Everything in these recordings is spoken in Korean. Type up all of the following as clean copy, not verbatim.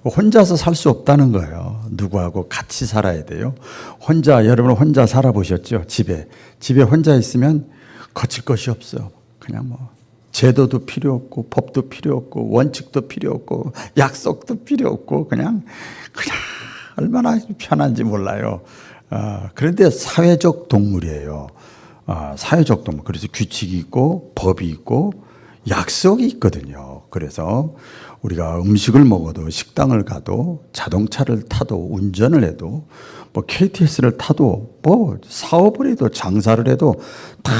혼자서 살 수 없다는 거예요. 누구하고 같이 살아야 돼요. 여러분 혼자 살아보셨죠? 집에 혼자 있으면 거칠 것이 없어. 그냥 제도도 필요 없고, 법도 필요 없고, 원칙도 필요 없고, 약속도 필요 없고, 그냥 얼마나 편한지 몰라요. 그런데 사회적 동물이에요. 사회적 동물. 그래서 규칙이 있고, 법이 있고, 약속이 있거든요. 그래서 우리가 음식을 먹어도, 식당을 가도, 자동차를 타도, 운전을 해도, KTX를 타도, 사업을 해도, 장사를 해도 다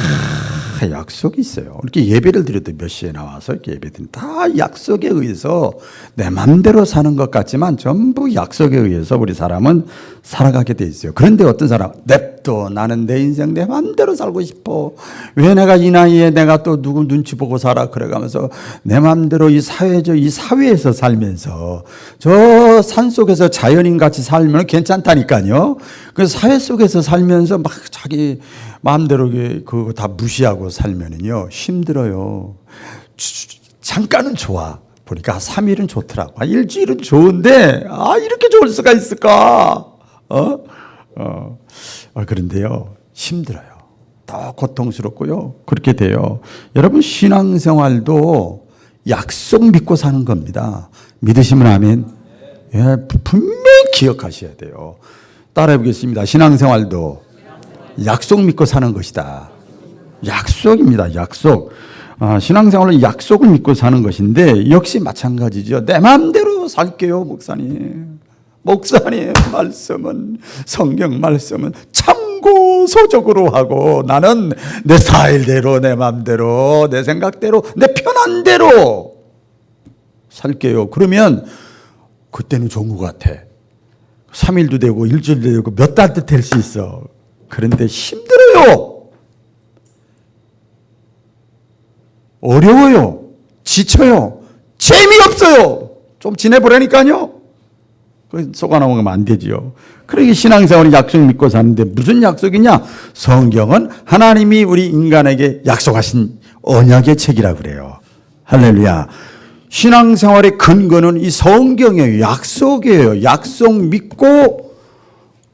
약속이 있어요. 이렇게 예배를 드려도 몇 시에 나와서 이렇게 예배 드리면 다 약속에 의해서 내 맘대로 사는 것 같지만 전부 약속에 의해서 우리 사람은 살아가게 돼 있어요. 그런데 어떤 사람, 냅둬. 나는 내 인생 내 맘대로 살고 싶어. 왜 내가 이 나이에 내가 또 누구 눈치 보고 살아. 그래가면서 내 맘대로 이 사회에서 살면서 저 산속에서 자연인 같이 살면 괜찮다니까요. 그래서 사회 속에서 살면서 막 자기 마음대로 그거 다 무시하고 살면은요, 힘들어요. 잠깐은 좋아. 보니까 3일은 좋더라고. 일주일은 좋은데, 이렇게 좋을 수가 있을까? 그런데요, 힘들어요. 더 고통스럽고요. 그렇게 돼요. 여러분, 신앙생활도 약속 믿고 사는 겁니다. 믿으시면 아멘. 예, 분명히 기억하셔야 돼요. 따라해 보겠습니다. 신앙생활도 약속 믿고 사는 것이다. 약속입니다. 약속. 신앙생활은 약속을 믿고 사는 것인데 역시 마찬가지죠. 내 마음대로 살게요, 목사님. 목사님 말씀은, 성경 말씀은 참고서적으로 하고 나는 내 스타일대로, 내 마음대로, 내 생각대로, 내 편한 대로 살게요. 그러면 그때는 좋은 것 같아. 3일도 되고 일주일도 되고 몇 달도 될 수 있어. 그런데 힘들어요. 어려워요. 지쳐요. 재미없어요. 좀 지내보라니까요. 속아넘어가면 안 되지요. 그러게 신앙생활은 약속 믿고 사는데 무슨 약속이냐? 성경은 하나님이 우리 인간에게 약속하신 언약의 책이라고 그래요. 할렐루야. 신앙생활의 근거는 이 성경이에요. 약속이에요. 약속 믿고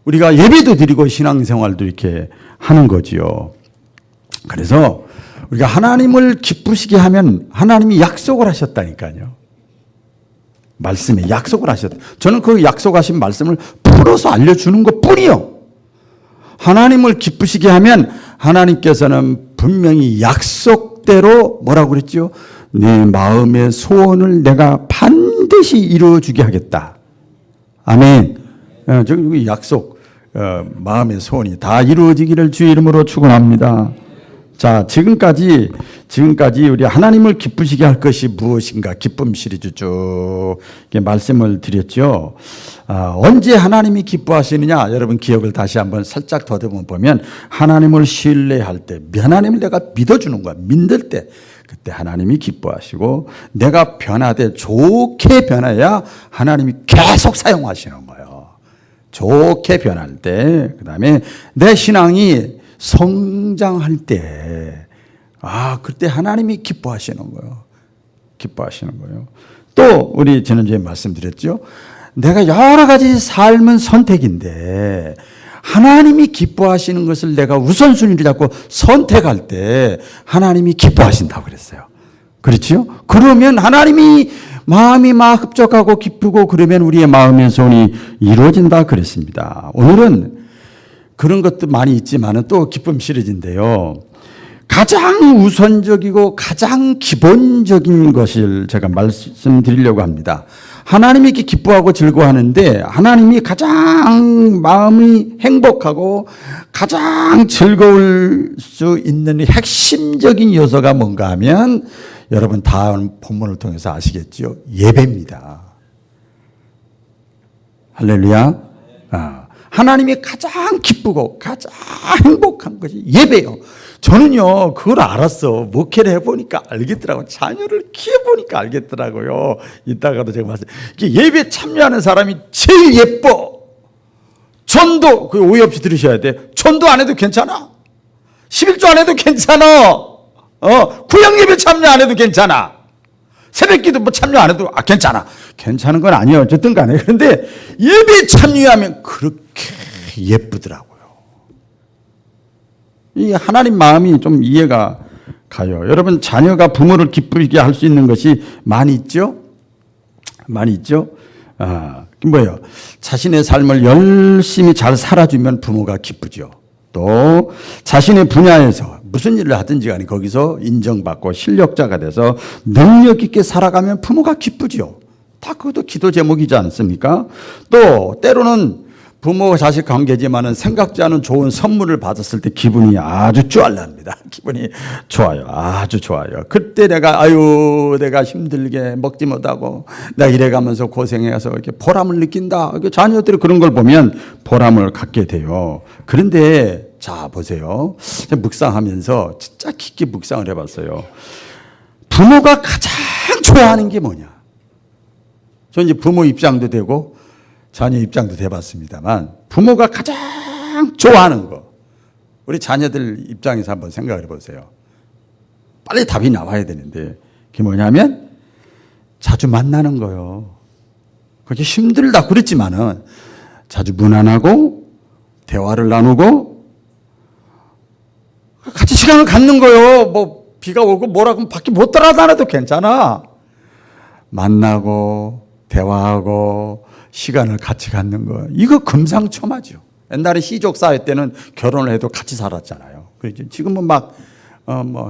우리가 예배도 드리고 신앙생활도 이렇게 하는 거지요. 그래서 우리가 하나님을 기쁘시게 하면 하나님이 약속을 하셨다니까요. 말씀에 약속을 하셨다. 저는 그 약속하신 말씀을 풀어서 알려주는 것 뿐이요. 하나님을 기쁘시게 하면 하나님께서는 분명히 약속대로 뭐라고 그랬죠? 내 마음의 소원을 내가 반드시 이루어주게 하겠다. 아멘. 저기 약속, 마음의 소원이 다 이루어지기를 주의 이름으로 축원합니다. 자, 지금까지 우리 하나님을 기쁘시게 할 것이 무엇인가 기쁨 시리즈 쭉 말씀을 드렸죠. 언제 하나님이 기뻐하시느냐? 여러분 기억을 다시 한번 살짝 더듬어 보면 하나님을 신뢰할 때, 하나님을 내가 믿어주는 거야. 믿을 때 그때 하나님이 기뻐하시고 내가 변화돼 좋게 변해야 하나님이 계속 사용하시는 거예요. 좋게 변할 때, 그 다음에 내 신앙이 성장할 때, 그때 하나님이 기뻐하시는 거예요. 기뻐하시는 거예요. 또, 우리 지난주에 말씀드렸죠. 내가 여러 가지 삶은 선택인데, 하나님이 기뻐하시는 것을 내가 우선순위를 잡고 선택할 때, 하나님이 기뻐하신다고 그랬어요. 그렇죠? 그러면 하나님이 마음이 막 흡족하고 기쁘고 그러면 우리의 마음의 소원이 이루어진다 그랬습니다. 오늘은 그런 것도 많이 있지만 또 기쁨 시리즈인데요. 가장 우선적이고 가장 기본적인 것을 제가 말씀드리려고 합니다. 하나님이 기뻐하고 즐거워하는데 하나님이 가장 마음이 행복하고 가장 즐거울 수 있는 핵심적인 요소가 뭔가 하면 여러분 다음 본문을 통해서 아시겠죠? 예배입니다. 할렐루야. 하나님이 가장 기쁘고 가장 행복한 것이 예배예요. 저는요 그걸 알았어. 목회를 해보니까 알겠더라고요. 자녀를 키워보니까 알겠더라고요. 이따가도 제가 말씀. 예배 참여하는 사람이 제일 예뻐. 전도 그 오해 없이 들으셔야 돼. 전도 안 해도 괜찮아. 11조 안 해도 괜찮아. 구역 예배 참여 안 해도 괜찮아. 새벽기도 뭐 참여 안 해도 괜찮아. 괜찮은 건 아니에요. 어쨌든 간에. 그런데 예배 참여하면 그렇게 예쁘더라고요. 이 하나님 마음이 좀 이해가 가요. 여러분 자녀가 부모를 기쁘게 할 수 있는 것이 많이 있죠? 많이 있죠? 뭐예요? 자신의 삶을 열심히 잘 살아주면 부모가 기쁘죠. 또 자신의 분야에서 무슨 일을 하든지 간에 거기서 인정받고 실력자가 돼서 능력 있게 살아가면 부모가 기쁘죠. 다 그것도 기도 제목이지 않습니까? 또 때로는 부모 자식 관계지만은 생각지 않은 좋은 선물을 받았을 때 기분이 아주 쭈알납니다. 기분이 좋아요. 아주 좋아요. 그때 내가 힘들게 먹지 못하고 내가 이래가면서 고생해서 이렇게 보람을 느낀다. 자녀들이 그런 걸 보면 보람을 갖게 돼요. 그런데 자 보세요. 묵상하면서 진짜 깊게 묵상을 해봤어요. 부모가 가장 좋아하는 게 뭐냐? 저 이제 부모 입장도 되고 자녀 입장도 돼봤습니다만 부모가 가장 좋아하는 거 우리 자녀들 입장에서 한번 생각을 해보세요. 빨리 답이 나와야 되는데 그게 뭐냐면 자주 만나는 거요. 그게 힘들다 그랬지만은 자주 무난하고 대화를 나누고 같이 시간을 갖는 거요. 뭐 비가 오고 뭐라고 밖에 못 따라다녀도 괜찮아. 만나고 대화하고 시간을 같이 갖는 거 이거 금상첨화죠. 옛날에 시족 사회 때는 결혼을 해도 같이 살았잖아요. 지금은 막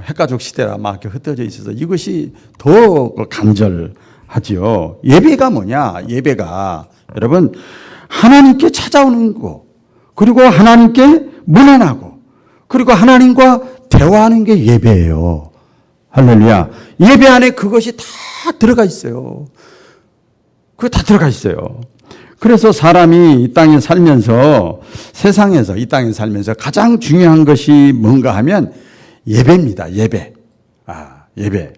핵가족 시대라 막 이렇게 흩어져 있어서 이것이 더 간절하지요. 예배가 뭐냐? 예배가 여러분 하나님께 찾아오는 거 그리고 하나님께 문안하고 그리고 하나님과 대화하는 게 예배예요. 할렐루야. 예배 안에 그것이 다 들어가 있어요. 그거 다 들어가 있어요. 그래서 사람이 이 땅에 살면서 세상에서 이 땅에 살면서 가장 중요한 것이 뭔가 하면 예배입니다. 예배. 예배.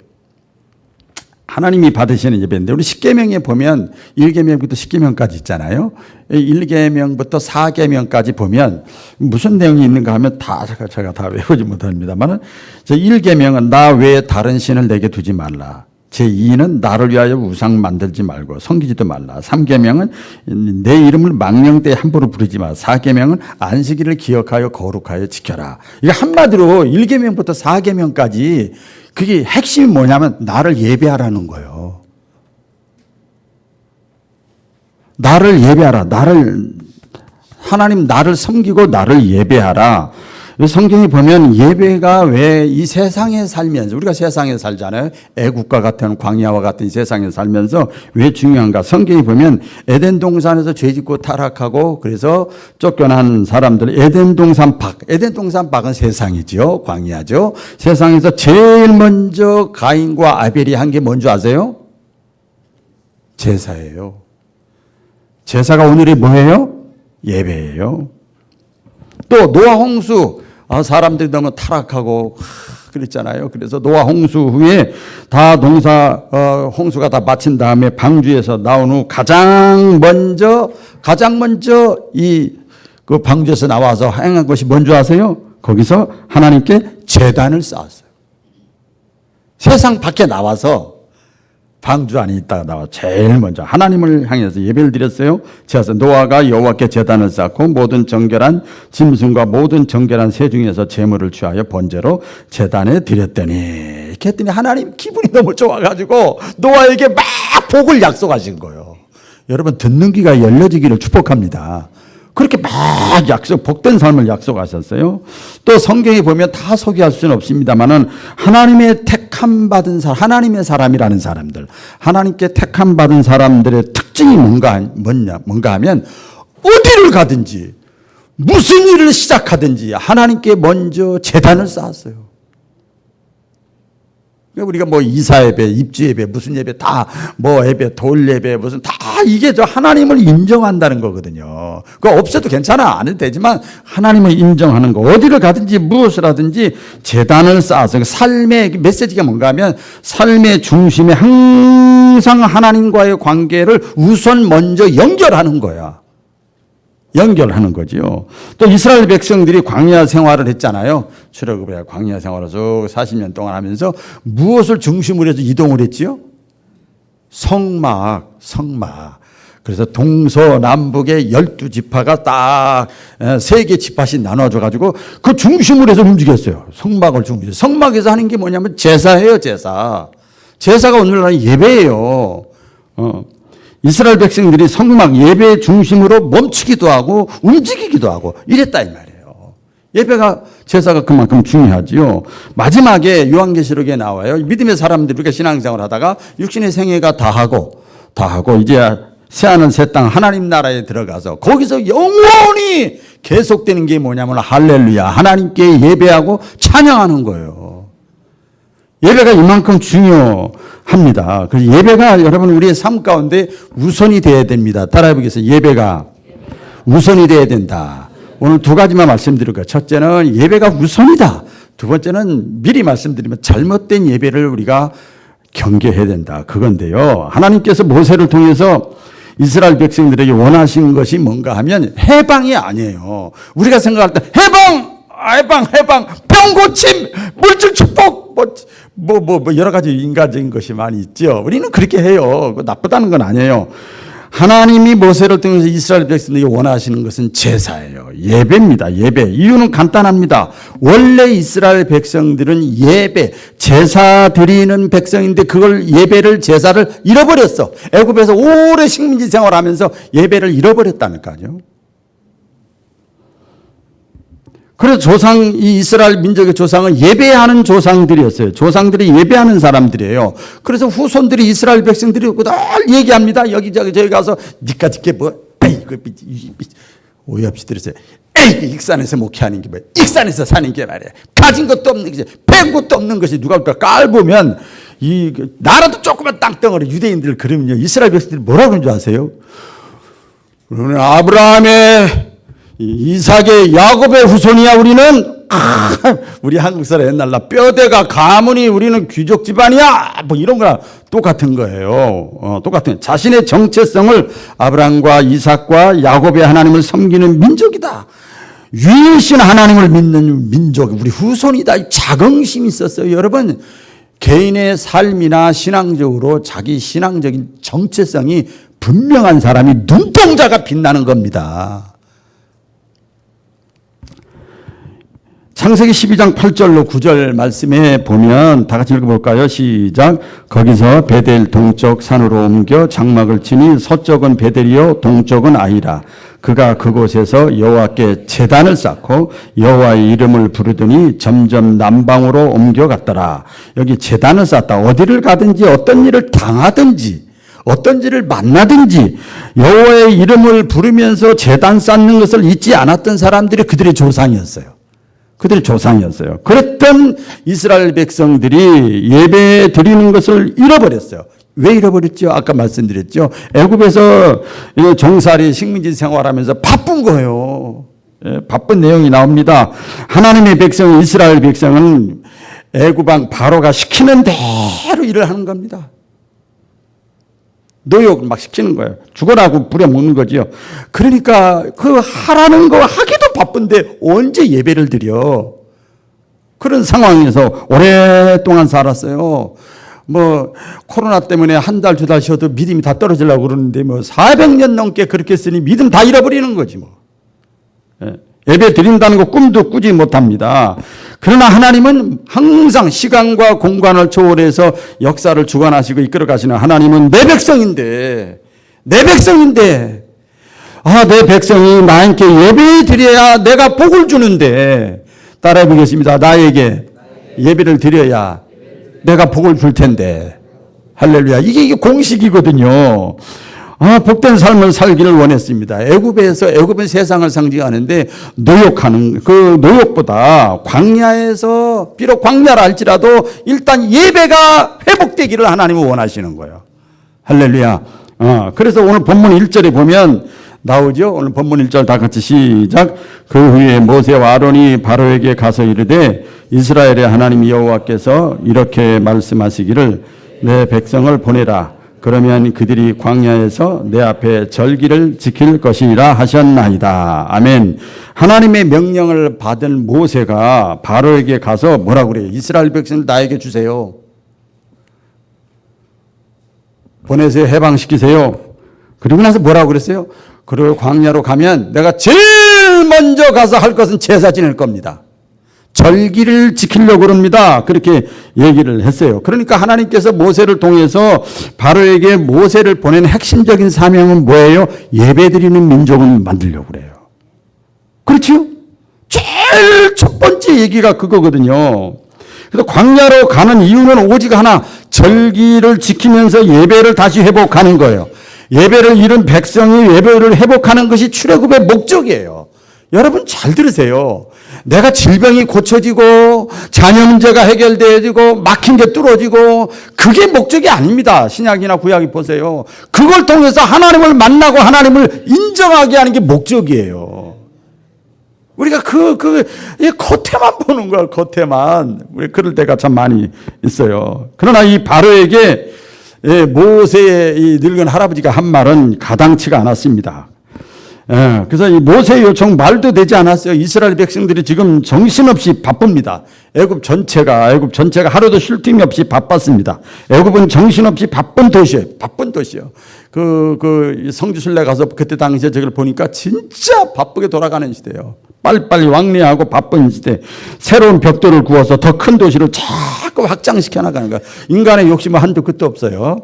하나님이 받으시는 예배인데 우리 십계명에 보면 1계명부터 10계명까지 있잖아요. 1계명부터 4계명까지 보면 무슨 내용이 있는가 하면 제가 다 외우지 못합니다만 1계명은 나 외에 다른 신을 내게 두지 말라. 제2는 나를 위하여 우상 만들지 말고 섬기지도 말라. 3계명은 내 이름을 망령되이 함부로 부르지 마. 4계명은 안식일을 기억하여 거룩하여 지켜라. 이게 한마디로 1계명부터 4계명까지 그게 핵심이 뭐냐면 나를 예배하라는 거예요. 나를 예배하라. 하나님 나를 섬기고 나를 예배하라. 성경에 보면 예배가 왜 이 세상에 살면서 우리가 세상에 살잖아요. 애국과 같은 광야와 같은 이 세상에 살면서 왜 중요한가? 성경에 보면 에덴 동산에서 죄짓고 타락하고 그래서 쫓겨난 사람들 에덴 동산 밖은 세상이죠. 광야죠. 세상에서 제일 먼저 가인과 아벨이 한 게 뭔지 아세요? 제사예요. 제사가 오늘이 뭐예요? 예배예요. 또 노아 홍수 사람들이 너무 타락하고 그랬잖아요. 그래서 노아 홍수 후에 다 홍수가 다 마친 다음에 방주에서 나온 후 가장 먼저 그 방주에서 나와서 행한 것이 뭔지 아세요? 거기서 하나님께 제단을 쌓았어요. 세상 밖에 나와서 방주 안에 있다가 나와 제일 먼저 하나님을 향해서 예배를 드렸어요. 그래서 노아가 여호와께 제단을 쌓고 모든 정결한 짐승과 모든 정결한 새 중에서 제물을 취하여 번제로 제단에 드렸더니 이렇게 했더니 하나님 기분이 너무 좋아가지고 노아에게 막 복을 약속하신 거예요. 여러분 듣는 귀가 열려지기를 축복합니다. 그렇게 막 복된 삶을 약속하셨어요. 또 성경에 보면 다 소개할 수는 없습니다만은 하나님의 택함 받은 사람, 하나님의 사람이라는 사람들, 하나님께 택함 받은 사람들의 특징이 뭔가 하면 어디를 가든지 무슨 일을 시작하든지 하나님께 먼저 제단을 쌓았어요. 우리가 뭐 이사예배, 입주예배, 무슨 예배 다 뭐 예배, 돌예배 무슨 다 이게 저 하나님을 인정한다는 거거든요. 그거 없어도 괜찮아. 안 해도 되지만 하나님을 인정하는 거. 어디를 가든지 무엇을 하든지 제단을 쌓아서 삶의 메시지가 뭔가 하면 삶의 중심에 항상 하나님과의 관계를 우선 먼저 연결하는 거야. 연결하는 거지요. 또 이스라엘 백성들이 광야 생활을 했잖아요. 출애굽에 광야 생활을 쭉 40년 동안 하면서 무엇을 중심으로 해서 이동을 했지요? 성막. 그래서 동서남북의 12지파가 딱 3개 지파씩 나눠져-가지고 그 중심으로 해서 움직였어요. 성막을 중심으로. 성막에서 하는 게 뭐냐면 제사예요, 제사. 제사가 오늘날 예배예요. 이스라엘 백성들이 성막 예배 중심으로 멈추기도 하고 움직이기도 하고 이랬다 이 말이에요. 예배가 제사가 그만큼 중요하지요. 마지막에 요한계시록에 나와요. 믿음의 사람들이 이렇게 신앙생활 하다가 육신의 생애가 다하고 이제 새하늘 새 땅 하나님 나라에 들어가서 거기서 영원히 계속되는 게 뭐냐면 할렐루야 하나님께 예배하고 찬양하는 거예요. 예배가 이만큼 중요합니다. 그래서 예배가 여러분 우리의 삶 가운데 우선이 되어야 됩니다. 따라해 보겠습니다. 예배가 우선이 되어야 된다. 오늘 2가지만 말씀드릴 거예요. 첫째는 예배가 우선이다. 두 번째는 미리 말씀드리면 잘못된 예배를 우리가 경계해야 된다. 그건데요. 하나님께서 모세를 통해서 이스라엘 백성들에게 원하신 것이 뭔가 하면 해방이 아니에요. 우리가 생각할 때 해방, 병 고침, 물질 축복, 여러 가지 인간적인 것이 많이 있죠. 우리는 그렇게 해요. 나쁘다는 건 아니에요. 하나님이 모세를 통해서 이스라엘 백성들에게 원하시는 것은 제사예요. 예배입니다. 예배. 이유는 간단합니다. 원래 이스라엘 백성들은 예배, 제사 드리는 백성인데 그걸 예배를 제사를 잃어버렸어. 애굽에서 오래 식민지 생활하면서 예배를 잃어버렸다니까요. 그래서 이 이스라엘 민족의 조상은 예배하는 조상들이었어요. 조상들이 예배하는 사람들이에요. 그래서 후손들이 이스라엘 백성들이 늘 얘기합니다. 여기저기 저기 가서 니까 짓게 오해 없이 들으세요. 익산에서 목회하는 게 뭐야? 익산에서 사는 게 말이야. 가진 것도 없는 것이, 뺀 것도 없는 것이 누가 깔보면 나라도 조그만 땅덩어리 유대인들 그러면요. 이스라엘 백성들이 뭐라고 하는 줄 아세요? 우리는 아브라함의 이삭의 야곱의 후손이야. 우리는 우리 한국 사람 옛날 뼈대가 가문이 우리는 귀족 집안이야. 이런 거랑 똑같은 거예요. 똑같은 자신의 정체성을 아브라함과 이삭과 야곱의 하나님을 섬기는 민족이다. 유일신 하나님을 믿는 민족, 우리 후손이다. 자긍심이 있었어요. 여러분, 개인의 삶이나 신앙적으로 자기 신앙적인 정체성이 분명한 사람이 눈동자가 빛나는 겁니다. 창세기 12장 8절로 9절 말씀에 보면 다 같이 읽어볼까요? 시작. 거기서 베델 동쪽 산으로 옮겨 장막을 치니 서쪽은 베델이요 동쪽은 아이라. 그가 그곳에서 여호와께 제단을 쌓고 여호와의 이름을 부르더니 점점 남방으로 옮겨갔더라. 여기 제단을 쌓다. 어디를 가든지 어떤 일을 당하든지 어떤 일을 만나든지 여호와의 이름을 부르면서 제단 쌓는 것을 잊지 않았던 사람들이 그들의 조상이었어요. 그들의 조상이었어요. 그랬던 이스라엘 백성들이 예배 드리는 것을 잃어버렸어요. 왜 잃어버렸죠? 아까 말씀드렸죠. 애굽에서 종살이 식민지 생활하면서 바쁜 거예요. 바쁜 내용이 나옵니다. 하나님의 백성 이스라엘 백성은 애굽왕 바로가 시키는 대로 일을 하는 겁니다. 노역을 막 시키는 거예요. 죽어라고 부려먹는 거죠. 그러니까 그 하라는 거 하기도 바쁜데 언제 예배를 드려? 그런 상황에서 오랫동안 살았어요. 코로나 때문에 한 달, 2달 쉬어도 믿음이 다 떨어지려고 그러는데 400년 넘게 그렇게 했으니 믿음 다 잃어버리는 거지 예배 드린다는 거 꿈도 꾸지 못합니다. 그러나 하나님은 항상 시간과 공간을 초월해서 역사를 주관하시고 이끌어 가시는 하나님은 내 백성인데 내 백성이 나에게 예배 드려야 내가 복을 주는데 따라해 보겠습니다. 나에게 예배를 드려야 내가 복을 줄 텐데 할렐루야. 이게 공식이거든요. 복된 삶을 살기를 원했습니다. 애굽은 세상을 상징하는데 노역하는 그 노역보다 광야에서 비록 광야라 할지라도 일단 예배가 회복되기를 하나님은 원하시는 거예요. 할렐루야. 그래서 오늘 본문 1절에 보면 나오죠. 오늘 본문 1절 다 같이 시작. 그 후에 모세와 아론이 바로에게 가서 이르되 이스라엘의 하나님 여호와께서 이렇게 말씀하시기를 내 백성을 보내라. 그러면 그들이 광야에서 내 앞에 절기를 지킬 것이라 하셨나이다. 아멘. 하나님의 명령을 받은 모세가 바로에게 가서 뭐라고 그래요? 이스라엘 백성을 나에게 주세요. 보내세요. 해방시키세요. 그리고 나서 뭐라고 그랬어요? 그리고 광야로 가면 내가 제일 먼저 가서 할 것은 제사 지낼 겁니다. 절기를 지키려고 그럽니다. 그렇게 얘기를 했어요. 그러니까 하나님께서 모세를 통해서 바로에게 모세를 보낸 핵심적인 사명은 뭐예요? 예배드리는 민족을 만들려고 그래요. 그렇죠? 제일 첫 번째 얘기가 그거거든요. 그래서 광야로 가는 이유는 오직 하나, 절기를 지키면서 예배를 다시 회복하는 거예요. 예배를 잃은 백성이 예배를 회복하는 것이 출애굽의 목적이에요. 여러분 잘 들으세요. 내가 질병이 고쳐지고 자녀 문제가 해결되어지고 막힌 게 뚫어지고 그게 목적이 아닙니다. 신약이나 구약이 보세요. 그걸 통해서 하나님을 만나고 하나님을 인정하게 하는 게 목적이에요. 우리가 겉에만 보는 거야, 겉에만. 우리 그럴 때가 참 많이 있어요. 그러나 이 바로에게 모세의 이 늙은 할아버지가 한 말은 가당치가 않았습니다. 그래서 이 모세의 요청 말도 되지 않았어요. 이스라엘 백성들이 지금 정신없이 바쁩니다. 애굽 전체가 하루도 쉴 틈이 없이 바빴습니다. 애굽은 정신없이 바쁜 도시예요. 성지순례 가서 그때 당시에 저걸 보니까 진짜 바쁘게 돌아가는 시대예요. 빨리빨리 왕래하고 바쁜 시대. 새로운 벽돌을 구워서 더 큰 도시를 자꾸 확장시켜 나가는 거예요. 인간의 욕심은 한도 끝도 없어요.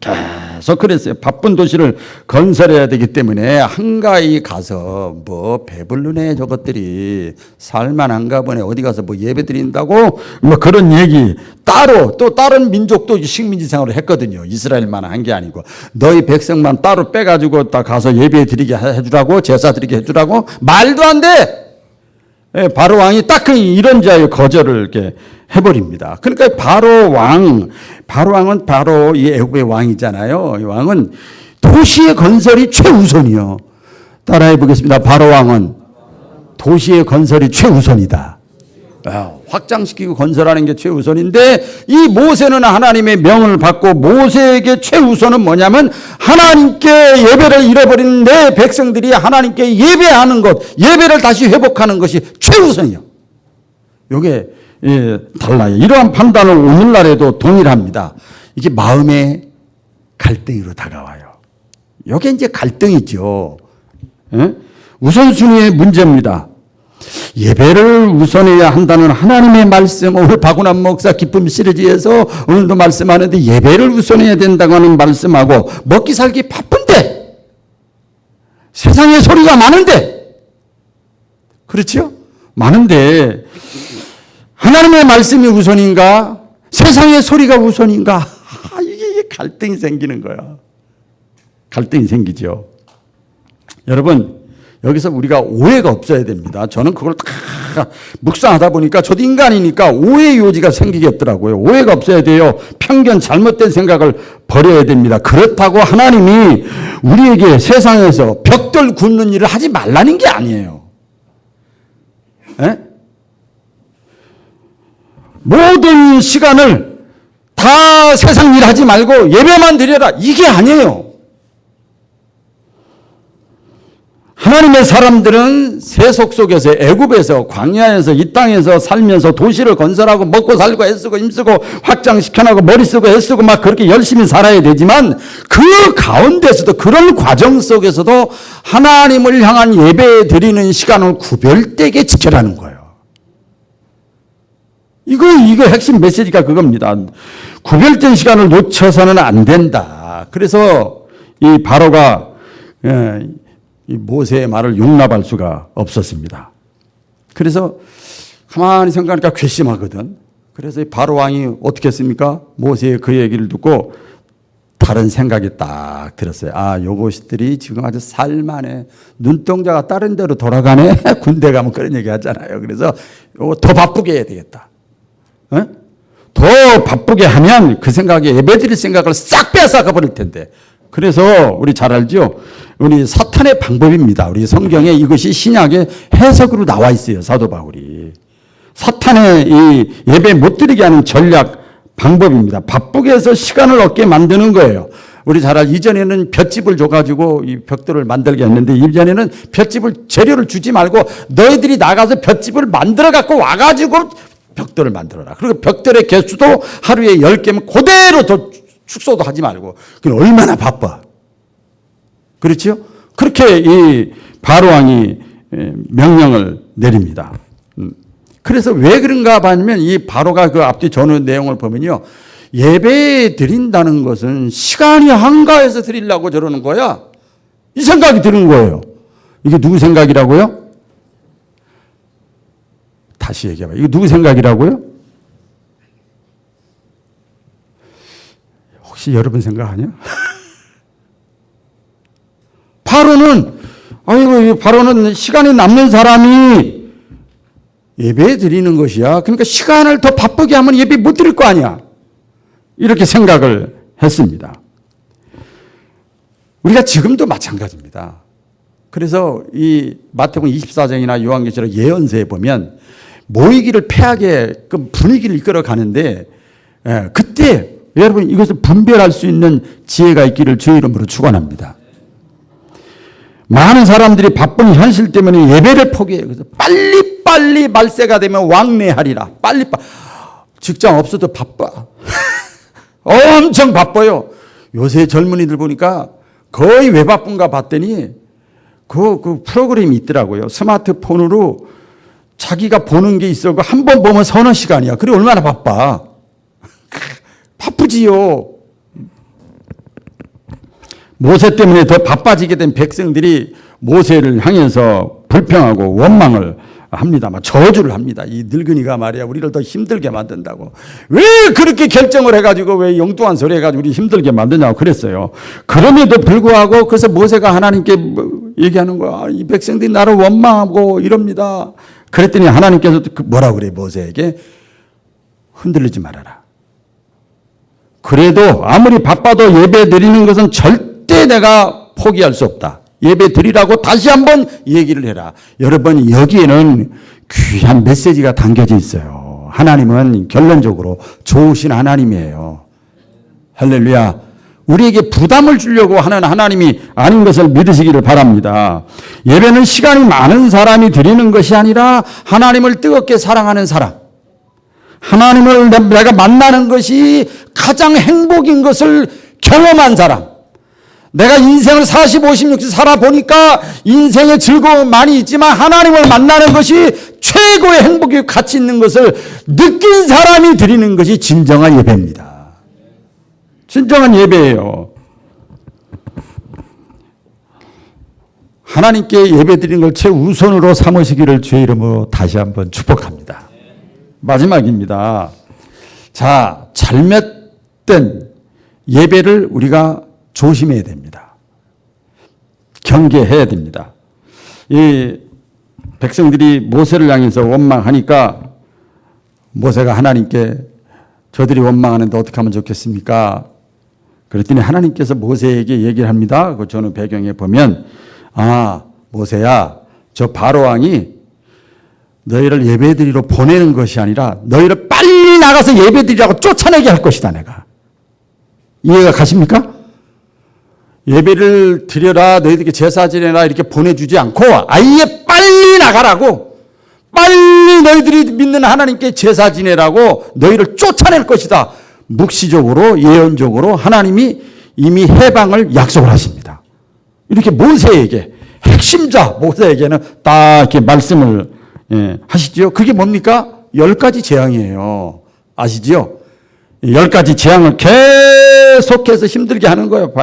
계속 그랬어요. 바쁜 도시를 건설해야 되기 때문에 한가히 가서 배불르네 저것들이 살만한가 보네 어디 가서 예배 드린다고 그런 얘기 따로 또 다른 민족도 식민지 생활을 했거든요. 이스라엘만 한 게 아니고 너희 백성만 따로 빼가지고 딱 가서 예배 드리게 해주라고 제사 드리게 해주라고 말도 안 돼. 바로 왕이 딱 이런 자의 거절을 이렇게 해버립니다. 그러니까 바로 왕은 바로 이 애굽의 왕이잖아요. 이 왕은 도시의 건설이 최우선이요. 따라해 보겠습니다. 바로 왕은 도시의 건설이 최우선이다. 확장시키고 건설하는 게 최우선인데 이 모세는 하나님의 명을 받고 모세에게 최우선은 뭐냐면 하나님께 예배를 잃어버린 내 백성들이 하나님께 예배하는 것, 예배를 다시 회복하는 것이 최우선이요. 이게 달라요. 이러한 판단을 오늘날에도 동일합니다. 이게 마음의 갈등으로 다가와요. 이게 이제 갈등이죠. 우선순위의 문제입니다. 예배를 우선해야 한다는 하나님의 말씀, 오늘 박운환 목사 기쁨 시리즈에서 오늘도 말씀하는데 예배를 우선해야 된다고 하는 말씀하고 먹기 살기 바쁜데 세상에 소리가 많은데 그렇죠? 많은데 하나님의 말씀이 우선인가? 세상의 소리가 우선인가? 이게 갈등이 생기는 거야. 갈등이 생기죠. 여러분 여기서 우리가 오해가 없어야 됩니다. 저는 그걸 다 묵상하다 보니까 저도 인간이니까 오해 요지가 생기겠더라고요. 오해가 없어야 돼요. 편견 잘못된 생각을 버려야 됩니다. 그렇다고 하나님이 우리에게 세상에서 벽돌 굽는 일을 하지 말라는 게 아니에요. 모든 시간을 다 세상 일 하지 말고 예배만 드려라. 이게 아니에요. 하나님의 사람들은 세속 속에서 애굽에서 광야에서 이 땅에서 살면서 도시를 건설하고 먹고 살고 애쓰고 힘쓰고 확장시켜나가고 머리 쓰고 애쓰고 막 그렇게 열심히 살아야 되지만 그 가운데서도 그런 과정 속에서도 하나님을 향한 예배 드리는 시간을 구별되게 지켜라는 거예요. 이거 핵심 메시지가 그겁니다. 구별된 시간을 놓쳐서는 안 된다. 그래서 이 바로가 이 모세의 말을 용납할 수가 없었습니다. 그래서 가만히 생각하니까 괘씸하거든. 그래서 바로 왕이 어떻게 했습니까? 모세의 그 얘기를 듣고 다른 생각이 딱 들었어요. 요것들이 지금 아주 살만해. 눈동자가 다른 데로 돌아가네. 군대 가면 그런 얘기 하잖아요. 그래서 요거 더 바쁘게 해야 되겠다. 더 바쁘게 하면 그 생각에 예배드릴 생각을 싹 빼앗아가 버릴 텐데. 그래서 우리 잘 알죠? 우리 사탄의 방법입니다. 우리 성경에 이것이 신약의 해석으로 나와 있어요. 사도 바울이. 사탄의 이 예배 못 드리게 하는 전략 방법입니다. 바쁘게 해서 시간을 얻게 만드는 거예요. 우리 잘 알 이전에는 볏짚을 줘가지고 이 벽돌을 만들게 했는데 이전에는 볏짚을 재료를 주지 말고 너희들이 나가서 볏짚을 만들어 갖고 와가지고 벽돌을 만들어라. 그리고 벽돌의 개수도 하루에 10개면 그대로 더 축소도 하지 말고. 그럼 얼마나 바빠. 그렇죠? 그렇게 이 바로왕이 명령을 내립니다. 그래서 왜 그런가 하면 이 바로가 그 앞뒤 전후 내용을 보면요. 예배 드린다는 것은 시간이 한가해서 드리려고 저러는 거야. 이 생각이 드는 거예요. 이게 누구 생각이라고요? 다시 얘기해봐. 이거 누구 생각이라고요? 혹시 여러분 생각 아니야? 바로는 시간이 남는 사람이 예배 드리는 것이야. 그러니까 시간을 더 바쁘게 하면 예배 못 드릴 거 아니야. 이렇게 생각을 했습니다. 우리가 지금도 마찬가지입니다. 그래서 이 마태복음 24장이나 요한계시록 예언서에 보면 모이기를 패하게끔 분위기를 이끌어 가는데 그때 여러분 이것을 분별할 수 있는 지혜가 있기를 주의 이름으로 축원합니다. 많은 사람들이 바쁜 현실 때문에 예배를 포기해요. 그래서 빨리 말세가 되면 왕래하리라. 직장 없어도 바빠. 엄청 바빠요. 요새 젊은이들 보니까 거의 왜 바쁜가 봤더니 그 프로그램이 있더라고요. 스마트폰으로 자기가 보는 게 있어. 한 번 보면 서너 시간이야. 그래 얼마나 바빠. 바쁘지요. 모세 때문에 더 바빠지게 된 백성들이 모세를 향해서 불평하고 원망을 합니다. 저주를 합니다. 이 늙은이가 말이야 우리를 더 힘들게 만든다고. 왜 그렇게 결정을 해가지고 왜 영뚱한 소리 해가지고 우리 힘들게 만드냐고 그랬어요. 그럼에도 불구하고 그래서 모세가 하나님께 얘기하는 거야. 이 백성들이 나를 원망하고 이럽니다. 그랬더니 하나님께서 뭐라고 그래 모세에게? 흔들리지 말아라. 그래도 아무리 바빠도 예배 드리는 것은 절대 내가 포기할 수 없다. 예배 드리라고 다시 한번 얘기를 해라. 여러분 여기에는 귀한 메시지가 담겨져 있어요. 하나님은 결론적으로 좋으신 하나님이에요. 할렐루야. 우리에게 부담을 주려고 하는 하나님이 아닌 것을 믿으시기를 바랍니다. 예배는 시간이 많은 사람이 드리는 것이 아니라 하나님을 뜨겁게 사랑하는 사람, 하나님을 내가 만나는 것이 가장 행복인 것을 경험한 사람, 내가 인생을 40, 50, 60 살아보니까 인생의 즐거움은 많이 있지만 하나님을 만나는 것이 최고의 행복이 가치 있는 것을 느낀 사람이 드리는 것이 진정한 예배입니다. 진정한 예배예요. 하나님께 예배 드리는 걸 최우선으로 삼으시기를 주의 이름으로 다시 한번 축복합니다. 마지막입니다. 자, 잘못된 예배를 우리가 조심해야 됩니다. 경계해야 됩니다. 이 백성들이 모세를 향해서 원망하니까 모세가 하나님께 저들이 원망하는데 어떻게 하면 좋겠습니까? 그랬더니 하나님께서 모세에게 얘기를 합니다. 그 저는 배경에 보면 모세야, 저 바로왕이 너희를 예배드리러 보내는 것이 아니라 너희를 빨리 나가서 예배드리라고 쫓아내게 할 것이다 내가. 이해가 가십니까? 예배를 드려라, 너희들에게 제사 지내라 이렇게 보내주지 않고 아예 빨리 나가라고, 빨리 너희들이 믿는 하나님께 제사 지내라고 너희를 쫓아낼 것이다. 묵시적으로 예언적으로 하나님이 이미 해방을 약속을 하십니다. 이렇게 모세에게, 핵심자 모세에게는 딱 이렇게 말씀을 하시죠. 그게 뭡니까? 10가지 재앙이에요. 아시죠? 10가지 재앙을 계속해서 힘들게 하는 거예요.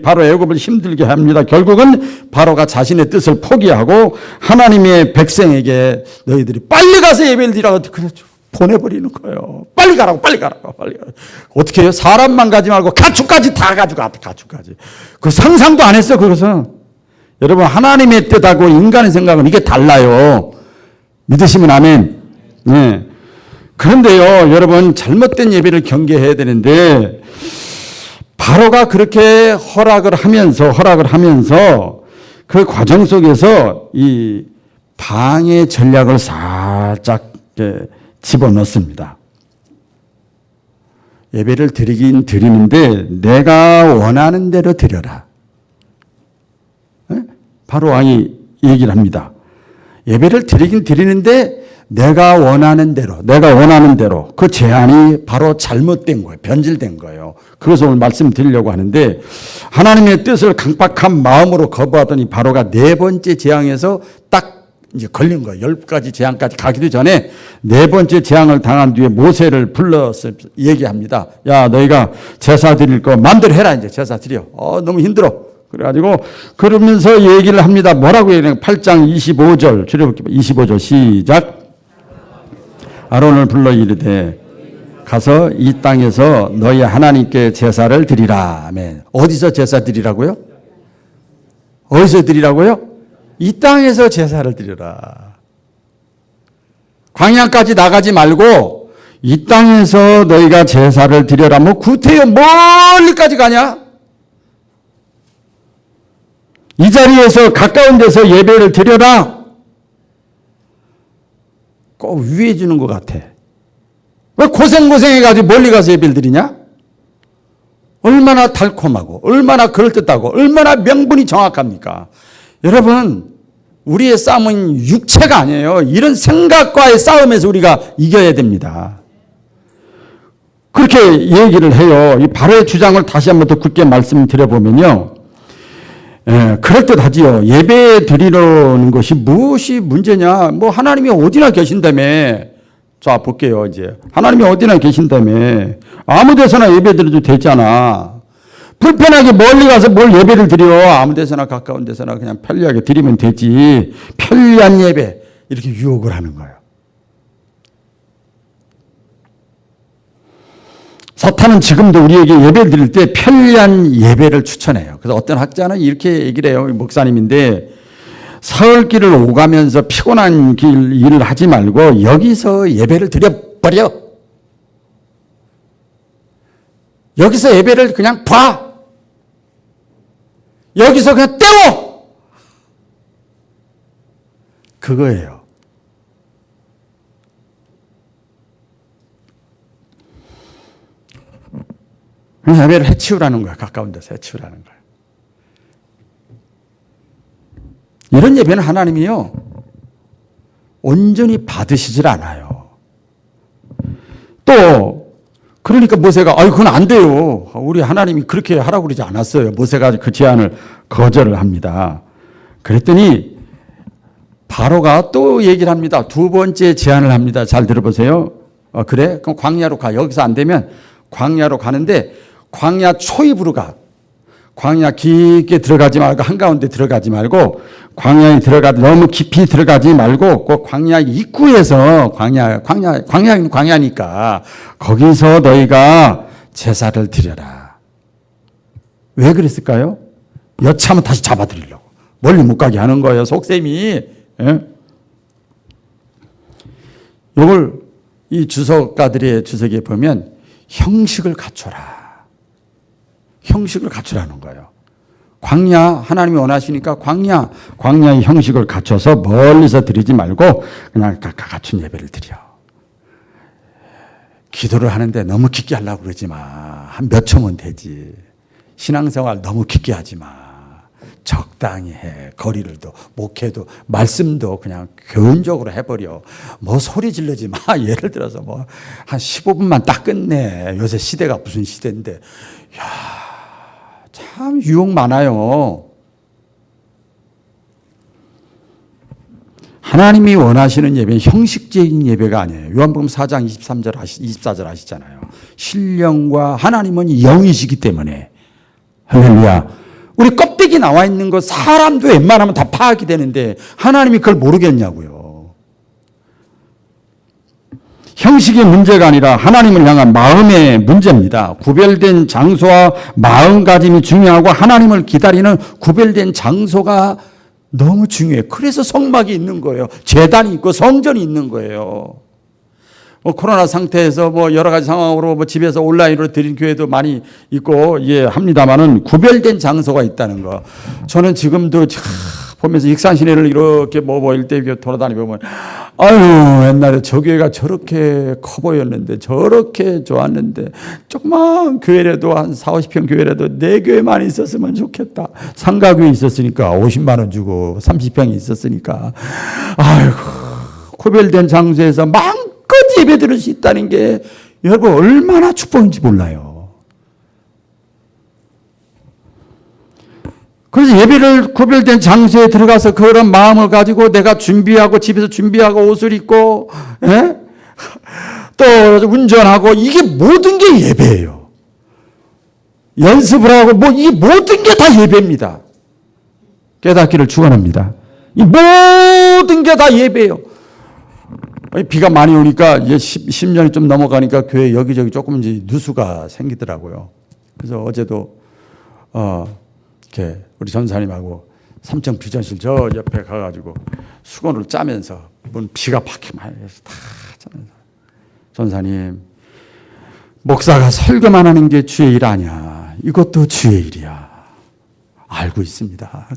바로 애굽을 힘들게 합니다. 결국은 바로가 자신의 뜻을 포기하고 하나님의 백성에게 너희들이 빨리 가서 예배를 드리라고 보내버리는 거예요. 빨리 가라고. 어떻게 해요? 사람만 가지 말고 가축까지 다 가지고 가축까지. 그 상상도 안 했어. 그것은. 여러분 하나님의 뜻하고 인간의 생각은 이게 달라요. 믿으시면 아멘. 네. 그런데요, 여러분 잘못된 예배를 경계해야 되는데 바로가 그렇게 허락을 하면서 그 과정 속에서 이 방해 전략을 살짝 집어넣습니다. 예배를 드리긴 드리는데 내가 원하는 대로 드려라. 바로 왕이 얘기를 합니다. 예배를 드리긴 드리는데 내가 원하는 대로 그 제안이 바로 잘못된 거예요. 변질된 거예요. 그것을 오늘 말씀드리려고 하는데 하나님의 뜻을 강박한 마음으로 거부하더니 바로가 네 번째 재앙에서 딱 이제 걸린 거예요. 10가지 재앙까지 가기도 전에 네 번째 재앙을 당한 뒤에 모세를 불러서 얘기합니다. 야, 너희가 제사 드릴 거 마음대로 해라. 이제 제사 드려. 너무 힘들어. 그래가지고 그러면서 얘기를 합니다. 뭐라고 얘기해요? 8장 25절 출애굽기 25절 시작. 아론을 불러 이르되 가서 이 땅에서 너희 하나님께 제사를 드리라. 아멘. 어디서 제사 드리라고요? 어디서 드리라고요? 이 땅에서 제사를 드리라. 광야까지 나가지 말고 이 땅에서 너희가 제사를 드려라. 뭐 구태여 멀리까지 가냐? 이 자리에서 가까운 데서 예배를 드려라. 꼭 위해 주는 것 같아. 왜 고생해가지고 멀리 가서 예배를 드리냐? 얼마나 달콤하고 얼마나 그럴듯하고 얼마나 명분이 정확합니까? 여러분, 우리의 싸움은 육체가 아니에요. 이런 생각과의 싸움에서 우리가 이겨야 됩니다. 그렇게 얘기를 해요. 이 바로의 주장을 다시 한번 더 굳게 말씀드려보면요. 그럴듯하지요. 예배 드리려는 것이 무엇이 문제냐? 뭐 하나님이 어디나 계신다며. 자, 볼게요. 이제 하나님이 어디나 계신다며. 아무 데서나 예배 드려도 되잖아. 불편하게 멀리 가서 뭘 예배를 드려. 아무 데서나 가까운 데서나 그냥 편리하게 드리면 되지. 편리한 예배. 이렇게 유혹을 하는 거예요. 사탄은 지금도 우리에게 예배를 드릴 때 편리한 예배를 추천해요. 그래서 어떤 학자는 이렇게 얘기를 해요. 목사님인데 사흘길을 오가면서 피곤한 일을 하지 말고 여기서 예배를 드려버려. 여기서 예배를 그냥 봐. 여기서 그냥 때워. 그거예요. 예배를 해치우라는 거야. 가까운 데서 해치우라는 거야. 이런 예배는 하나님이요, 온전히 받으시질 않아요. 또 그러니까 모세가 그건 안 돼요. 우리 하나님이 그렇게 하라고 그러지 않았어요. 모세가 그 제안을 거절을 합니다. 그랬더니 바로가 또 얘기를 합니다. 두 번째 제안을 합니다. 잘 들어보세요. 그래? 그럼 광야로 가. 여기서 안 되면 광야로 가는데 광야 초입으로 가. 광야 깊게 들어가지 말고 한가운데 들어가지 말고 광야에 너무 깊이 들어가지 말고 그 광야 입구에서 광야니까 거기서 너희가 제사를 드려라. 왜 그랬을까요? 여차하면 다시 잡아드리려고. 멀리 못 가게 하는 거예요. 속셈이. 예? 이걸 이 주석가들의 주석에 보면 형식을 갖춰라. 형식을 갖추라는 거예요. 광야, 하나님이 원하시니까 광야의 형식을 갖춰서 멀리서 드리지 말고 그냥 갖춘 예배를 드려. 기도를 하는데 너무 깊게 하려고 그러지 마. 한 몇 초면 되지. 신앙생활 너무 깊게 하지 마. 적당히 해. 거리를 둬. 목회도, 말씀도 그냥 교훈적으로 해버려. 뭐 소리 지르지 마. 예를 들어서 뭐 한 15분만 딱 끝내. 요새 시대가 무슨 시대인데. 참 유혹 많아요. 하나님이 원하시는 예배는 형식적인 예배가 아니에요. 요한복음 4장 24절 아시잖아요. 신령과 하나님은 영이시기 때문에. 할렐루야. 우리 껍데기 나와 있는 거 사람도 웬만하면 다 파악이 되는데 하나님이 그걸 모르겠냐고요. 형식의 문제가 아니라 하나님을 향한 마음의 문제입니다. 구별된 장소와 마음가짐이 중요하고 하나님을 기다리는 구별된 장소가 너무 중요해요. 그래서 성막이 있는 거예요. 제단이 있고 성전이 있는 거예요. 코로나 상태에서 여러 가지 상황으로 집에서 온라인으로 드린 교회도 많이 있고 합니다만은 구별된 장소가 있다는 거. 저는 지금도 보면서 익산 시내를 이렇게 모일 때 돌아다니면 옛날에 저 교회가 저렇게 커 보였는데 저렇게 좋았는데 조그만 교회라도 한 40, 50평 교회라도 내 교회만 있었으면 좋겠다. 상가교회 있었으니까 50만 원 주고 30평이 있었으니까 구별된 장소에서 마음껏 예배 드릴 수 있다는 게 여러분 얼마나 축복인지 몰라요. 그래서 예배를 구별된 장소에 들어가서 그런 마음을 가지고 내가 준비하고 집에서 준비하고 옷을 입고 또 운전하고 이게 모든 게 예배예요. 연습을 하고 이 모든 게 다 예배입니다. 깨닫기를 축원합니다. 이 모든 게 다 예배예요. 비가 많이 오니까 이제 10년이 좀 넘어가니까 교회 여기저기 조금 이제 누수가 생기더라고요. 그래서 어제도 이렇게 우리 전사님하고 3층 비전실 저 옆에 가가지고 수건을 짜면서 비가 박히 많이 해서 다 짜면서 전사님 목사가 설교만 하는 게 주의 일 아니야. 이것도 주의 일이야. 알고 있습니다.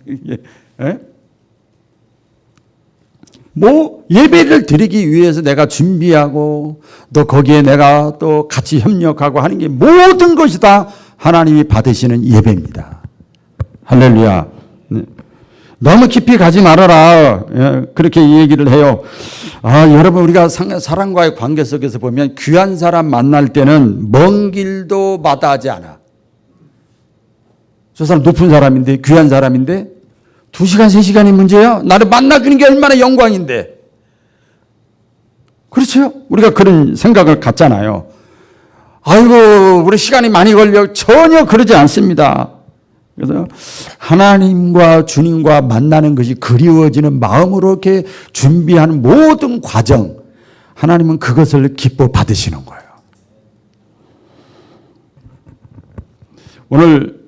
예배를 드리기 위해서 내가 준비하고 또 거기에 내가 또 같이 협력하고 하는 게 모든 것이 다 하나님이 받으시는 예배입니다. 할렐루야. 너무 깊이 가지 말아라. 그렇게 얘기를 해요. 여러분 우리가 사람과의 관계 속에서 보면 귀한 사람 만날 때는 먼 길도 마다하지 않아. 저 사람 높은 사람인데 귀한 사람인데 2시간 3시간이 문제야. 나를 만나주는 게 얼마나 영광인데. 그렇죠? 우리가 그런 생각을 갖잖아요. 아이고 우리 시간이 많이 걸려. 전혀 그러지 않습니다. 그래서 하나님과 주님과 만나는 것이 그리워지는 마음으로 이렇게 준비하는 모든 과정, 하나님은 그것을 기뻐 받으시는 거예요. 오늘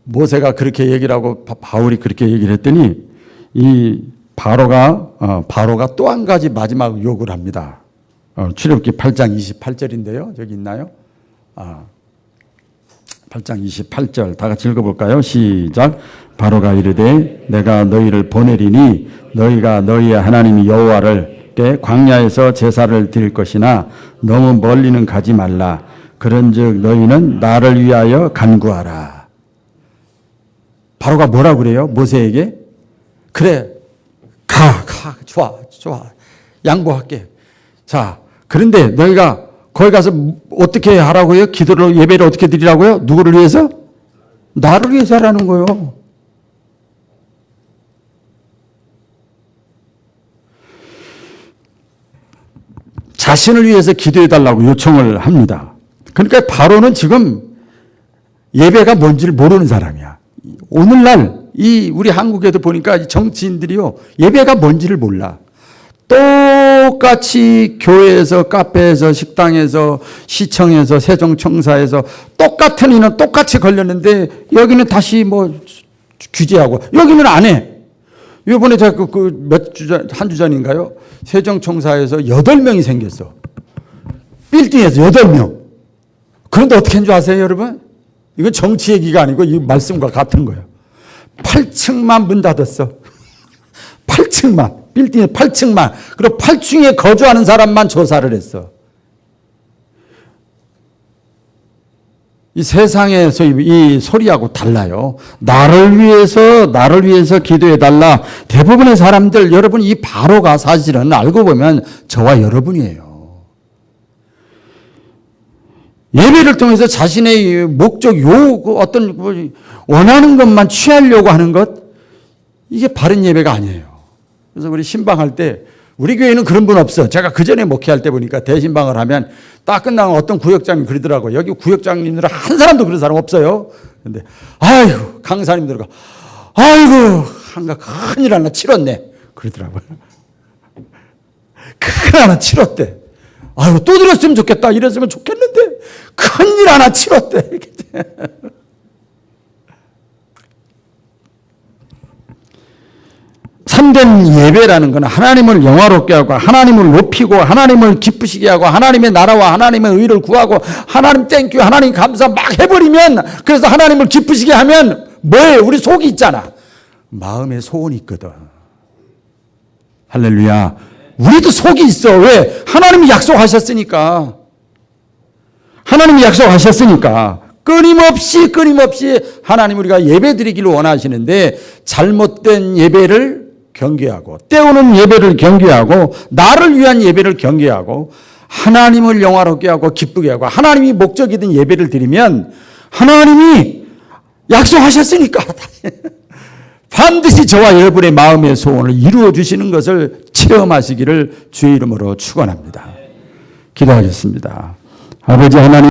모세가 그렇게 얘기를 하고 바울이 그렇게 얘기를 했더니 이 바로가 또 한 가지 마지막 요구를 합니다. 출애굽기 8장 28절인데요. 저기 있나요? 8장 28절 다 같이 읽어볼까요? 시작. 바로가 이르되 내가 너희를 보내리니 너희가 너희의 하나님 여호와를 광야에서 제사를 드릴 것이나 너무 멀리는 가지 말라. 그런즉 너희는 나를 위하여 간구하라. 바로가 뭐라 그래요? 모세에게? 그래, 좋아, 양보할게. 자, 그런데 너희가 거기 가서 어떻게 하라고요? 기도를, 예배를 어떻게 드리라고요? 누구를 위해서? 나를 위해서 하라는 거예요. 자신을 위해서 기도해달라고 요청을 합니다. 그러니까 바로는 지금 예배가 뭔지를 모르는 사람이야. 오늘날 우리 한국에도 보니까 정치인들이요, 예배가 뭔지를 몰라. 똑같이 교회에서, 카페에서, 식당에서, 시청에서, 세종청사에서 똑같은 이는 똑같이 걸렸는데 여기는 다시 규제하고 여기는 안 해. 이번에 제가 한 주 전인가요? 세종청사에서 8명이 생겼어. 빌딩에서 8명. 그런데 어떻게 한 줄 아세요, 여러분? 이건 정치 얘기가 아니고 이 말씀과 같은 거예요. 8층만 문 닫았어. 8층만. 빌딩에 8층만. 그리고 8층에 거주하는 사람만 조사를 했어. 이 세상에서 이 소리하고 달라요. 나를 위해서 기도해달라. 대부분의 사람들, 여러분, 이 바로가 사실은 알고 보면 저와 여러분이에요. 예배를 통해서 자신의 목적, 어떤 원하는 것만 취하려고 하는 것, 이게 바른 예배가 아니에요. 그래서 우리 신방할 때, 우리 교회는 그런 분 없어. 제가 그 전에 목회할 때 보니까 대신방을 하면 딱 끝나면 어떤 구역장님 그러더라고요. 여기 구역장님들 한 사람도 그런 사람 없어요. 근데, 아이고, 강사님들과, 아이고, 한가 큰일 하나 치렀네. 그러더라고요. 큰일 하나 치렀대. 아이고, 또 들었으면 좋겠다. 이랬으면 좋겠는데, 큰일 하나 치렀대. 참된 예배라는 건 하나님을 영화롭게 하고 하나님을 높이고 하나님을 기쁘시게 하고 하나님의 나라와 하나님의 의를 구하고 하나님 땡큐 하나님 감사 막 해버리면, 그래서 하나님을 기쁘시게 하면 뭐예요? 우리 속이 있잖아. 마음에 소원이 있거든. 할렐루야. 우리도 속이 있어. 왜? 하나님이 약속하셨으니까. 하나님이 약속하셨으니까. 끊임없이 하나님 우리가 예배 드리기를 원하시는데 잘못된 예배를 경계하고 때우는 예배를 경계하고 나를 위한 예배를 경계하고 하나님을 영화롭게 하고 기쁘게 하고 하나님이 목적이든 예배를 드리면 하나님이 약속하셨으니까 반드시 저와 여러분의 마음의 소원을 이루어 주시는 것을 체험하시기를 주의 이름으로 축원합니다. 기도하겠습니다. 아버지 하나님